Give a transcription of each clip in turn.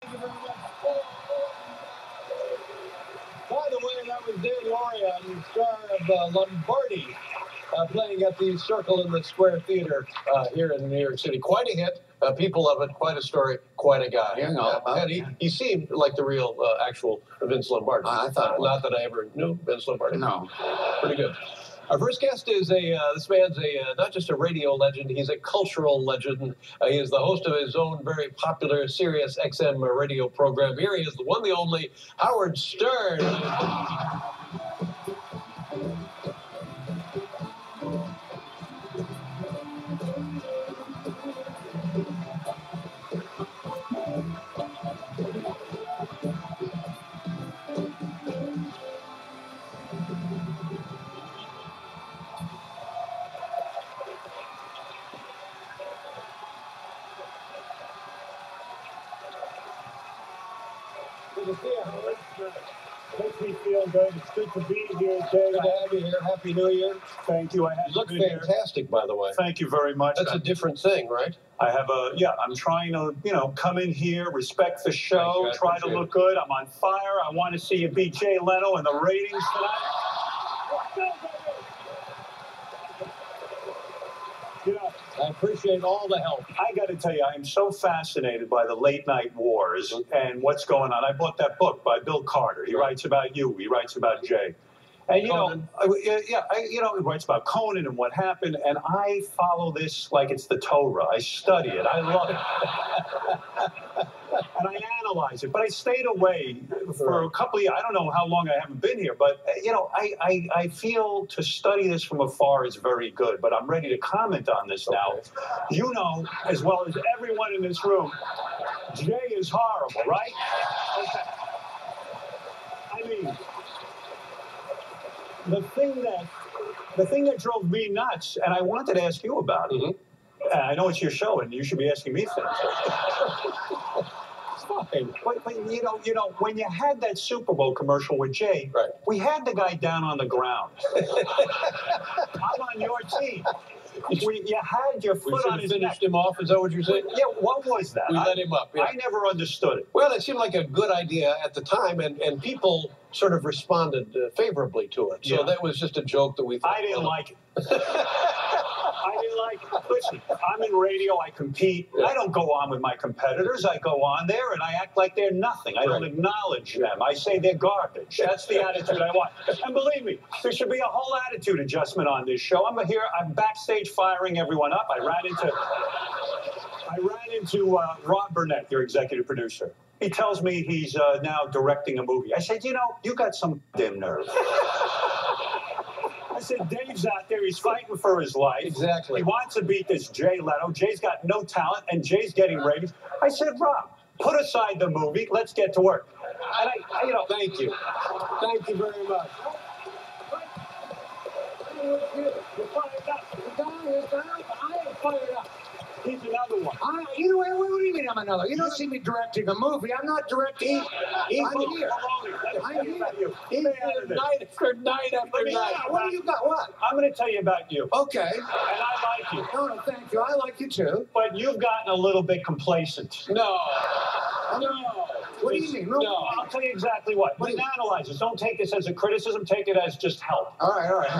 Thank you very much. By the way, that was Dan Lorian, star of Lombardi, playing at the Circle in the Square Theater here in New York City. Quite a hit. People love it. Quite a story. Quite a guy. And he seemed like the real, actual Vince Lombardi. I thought not that I ever knew Vince Lombardi. No. Pretty good. Our first guest is this man's not just a radio legend, he's a cultural legend. He is the host of his own very popular Sirius XM radio program. Here he is, the one, the only, Howard Stern. Good to see you, Howard. Makes me feel good. It's good to be here, Jay. Good to have you here. Happy New Year. Thank you. You look fantastic, by the way. Thank you very much. That's a different thing, right? I have I'm trying to, come in here, respect the show, try to look good. I'm on fire. I want to see you beat Jay Leno in the ratings tonight. I appreciate all the help. I got to tell you, I am so fascinated by the late night wars and what's going on. I bought that book by Bill Carter. He writes about you. He writes about Jay. And, he writes about Conan and what happened. And I follow this like it's the Torah. I study it. I love it. And I analyze it. But I stayed away for a couple of years. I don't know how long I haven't been here. But, I feel to study this from afar is very good. But I'm ready to comment on this now. You know, as well as everyone in this room, Jay is horrible, right? Okay. I mean, the thing that drove me nuts, and I wanted to ask you about it. I know it's your show, and you should be asking me things. It's fine. But when you had that Super Bowl commercial with Jay, we had the guy down on the ground. I'm on your team. You had your foot on his neck. Finished him off, is that what you're saying? Yeah, what was that? We let him up. Yeah. I never understood it. Well, it seemed like a good idea at the time, and people sort of responded favorably to it. So that was just a joke that we thought. I didn't like it. I didn't like it. Listen, I'm in radio. I compete. I don't go on with my competitors. I go on there and I act like they're nothing. I don't acknowledge them. I say they're garbage. That's the attitude I want. And believe me, there should be a whole attitude adjustment on this show. I'm backstage firing everyone up. I ran into Rob Burnett, your executive producer. He tells me he's now directing a movie. I said, you got some damn nerve. I said, Dave's out there. He's fighting for his life. Exactly. He wants to beat this Jay Leno. Jay's got no talent, and Jay's getting ratings. I said, Rob, put aside the movie. Let's get to work. And Thank you. Thank you very much. You're fired up. The guy is down. I am fired up. He's another one. What do you mean I'm another? You don't see me directing a movie. I'm not directing. I'm here. I'm here. Night after night after night. What do you got? What? I'm going to tell you about you. Okay. And I like you. No, thank you. I like you too. But you've gotten a little bit complacent. No. What do you mean? No, I'll tell you exactly what. Analyze this. Don't take this as a criticism. Take it as just help. All right.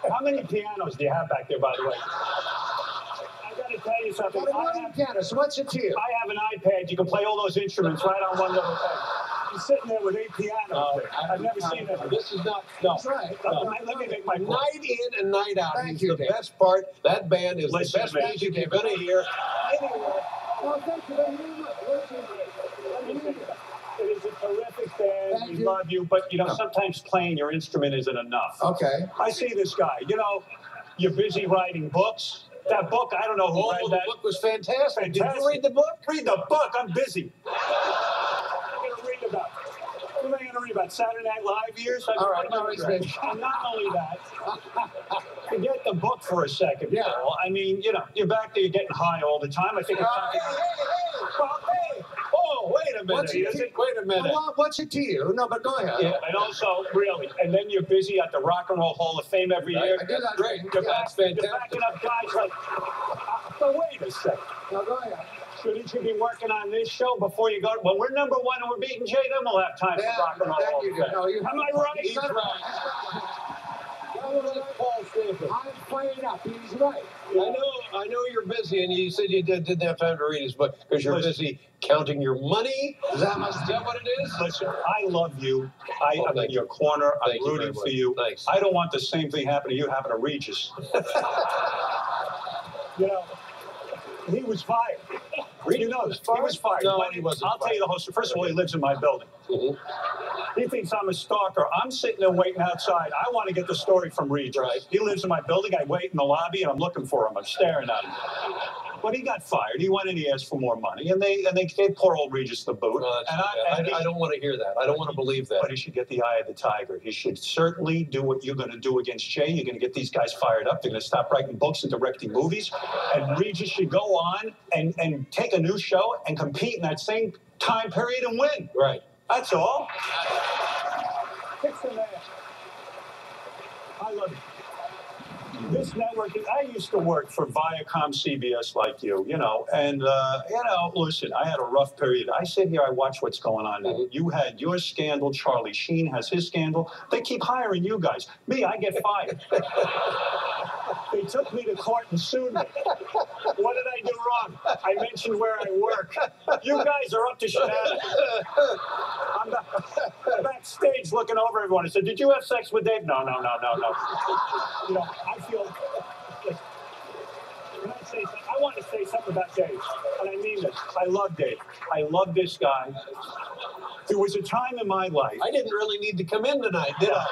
How many pianos do you have back there, by the way? I got to tell you something. So what's it to you? I have an iPad. You can play all those instruments right on one little thing. I'm sitting there with 8 pianos. I've never seen that. This is not. No. That's right. Let me make my point. Night in and night out. Thank He's you, the Dave. best part. That band is the best man. music you're going to hear anywhere. Well, thank you very much. It is a terrific band. We love you. But, sometimes playing your instrument isn't enough. Okay. I see this guy. You're busy writing books. That book, I don't know who read that. The book was fantastic. Did you read the book? Read the book. I'm busy. I'm going to read about it. What am I going to read about? Saturday Night Live years? All right. No, it's been. And not only that, forget the book for a second, Paul. I mean, you're back there, you're getting high all the time. I think it's something. Hey. Oh, wait a minute. Wait a minute. Well, what's it to you? No, but go ahead. Yeah, and also, really, and then you're busy at the Rock and Roll Hall of Fame every year. I do that. Great. You're That's fantastic. backing up guys like, but wait a second. No, go ahead. Shouldn't you be working on this show before you go? When we're number one and we're beating Jay, then we'll have time for rock and roll. Am I right? He's right. I'm playing up. He's right. I know you're busy, and you said you didn't have time to read his book because you're busy counting your money. Is that what it is? Listen, I love you. I'm in your corner. I'm rooting for you. Thanks. I don't want the same thing happen to you happen to Regis. You know, he was fired. You know, he was fired. No, he wasn't. I'll tell you the whole story. First of all, he lives in my building. Mm-hmm. He thinks I'm a stalker. I'm sitting there waiting outside. I want to get the story from Regis. Right. He lives in my building. I wait in the lobby, and I'm looking for him. I'm staring at him. But he got fired. He went in. He asked for more money, and they gave poor old Regis the boot. I don't want to hear that. I don't want to believe that. But he should get the eye of the tiger. He should certainly do what you're going to do against Jay. You're going to get these guys fired up. They're going to stop writing books and directing movies. And Regis should go on and take a new show and compete in that same time period and win. Right. That's all. Fix the man. I love it. This network, I used to work for Viacom CBS like you know, and, listen, I had a rough period. I sit here, I watch what's going on now. Mm-hmm. You had your scandal, Charlie Sheen has his scandal. They keep hiring you guys. Me, I get fired. They took me to court and sued me. What did I do wrong? I mentioned where I work. You guys are up to shenanigans. I'm backstage looking over everyone. I said, did you have sex with Dave? No. You know, I feel... I want to say something about Dave, and I mean this. I love Dave. I love this guy. There was a time in my life... I didn't really need to come in tonight, did I?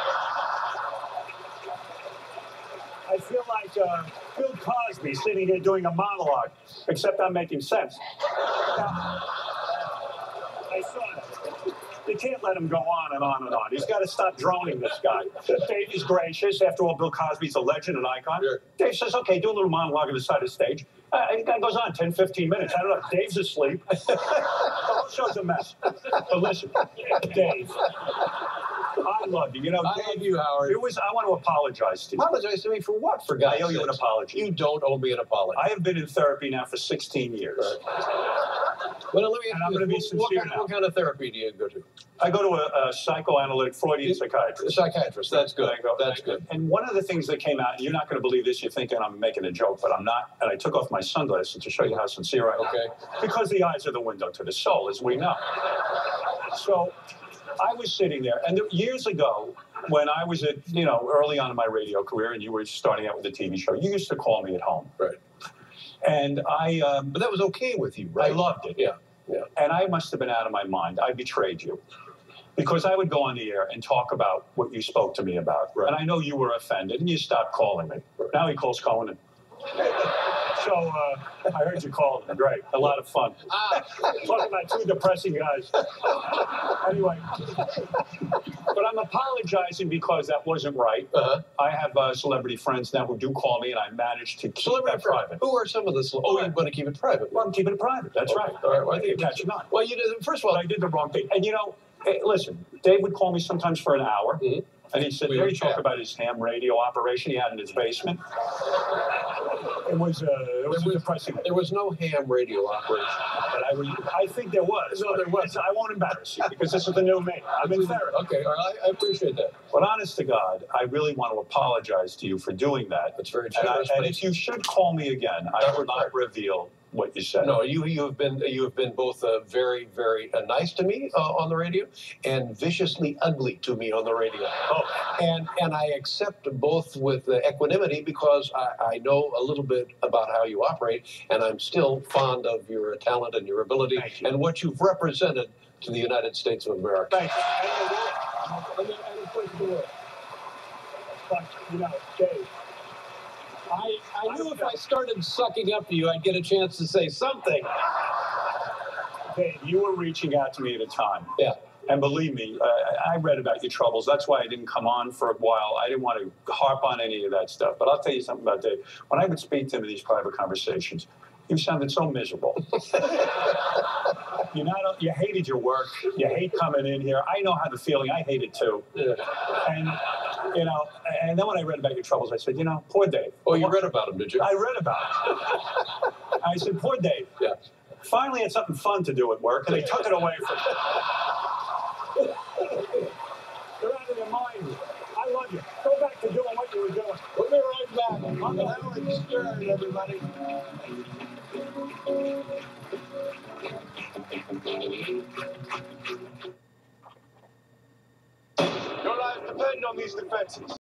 I feel like Bill Cosby sitting here doing a monologue, except I'm making sense. Now, I saw that. You can't let him go on and on and on. He's got to stop droning this guy. Dave is gracious. After all, Bill Cosby's a legend, an icon. Sure. Dave says, okay, do a little monologue on the side of the stage. The guy goes on 10, 15 minutes. I don't know. Dave's asleep. The whole show's a mess. But listen, Dave, I love you. You know, I Dave, love you, Howard. I want to apologize to you. Apologize to me for what? For God's I owe you an sakes? apology. You don't owe me an apology. I have been in therapy now for 16 years. Well, let me And I'm going to be sincere now. What kind of therapy do you go to? I go to a psychoanalytic Freudian psychiatrist. A psychiatrist. That's good. That's good. And one of the things that came out, and you're not going to believe this, you're thinking I'm making a joke, but I'm not. And I took off my sunglasses to show you how sincere I am. Okay. Because the eyes are the window to the soul, as we know. So I was sitting there, and years ago, when I was at, early on in my radio career, and you were starting out with the TV show, you used to call me at home. Right. And but that was okay with you, right? I loved it. Yeah. And I must have been out of my mind. I betrayed you. Because I would go on the air and talk about what you spoke to me about. Right. And I know you were offended, and you stopped calling me. Right. Now he calls Conan. So I heard you called him. Great. A lot of fun. Talking about two depressing guys. Anyway. But I'm apologizing because that wasn't right. Uh-huh. I have celebrity friends now who do call me, and I managed to keep that private. Who are some of the celebrities? Oh, you want to keep it private? Well, I'm keeping it private. That's right. All right. Well, I think you're catching on. Well, you did. First of all, I did the wrong thing. And, hey, listen, Dave would call me sometimes for an hour. Mm-hmm. And he said, he'd talk about his ham radio operation he had in his basement. It was depressing. There was no ham radio operation. But I think there was. No, there was. I won't embarrass you because this is the new me. I'm in therapy. Okay, all right. I appreciate that. But honest to God, I really want to apologize to you for doing that. That's very generous. And if you should call me again, I will not reveal what you said. No, you have been both very, very nice to me on the radio and viciously ugly to me on the radio. Oh. And I accept both with equanimity because I know a little bit about how you operate, and I'm still fond of your talent and your ability and what you've represented to the United States of America. Thank you. And of course the world. But, Dave, I knew if I started sucking up to you, I'd get a chance to say something. Dave, you were reaching out to me at a time. Yeah. And believe me, I read about your troubles. That's why I didn't come on for a while. I didn't want to harp on any of that stuff. But I'll tell you something about Dave. When I would speak to him in these private conversations, you sounded so miserable. You hated your work. You hate coming in here. I know how the feeling. I hate it too. Yeah. And and then when I read about your troubles, I said, poor Dave. Oh, you read about him, did you? I read about him. I said, poor Dave. Yeah. Finally had something fun to do at work, and they took it away from me. You're out of your mind. I love you. Go back to doing what you were doing. We'll be right back. I'm the Howard Stern, everybody. Your lives depend on these defenses.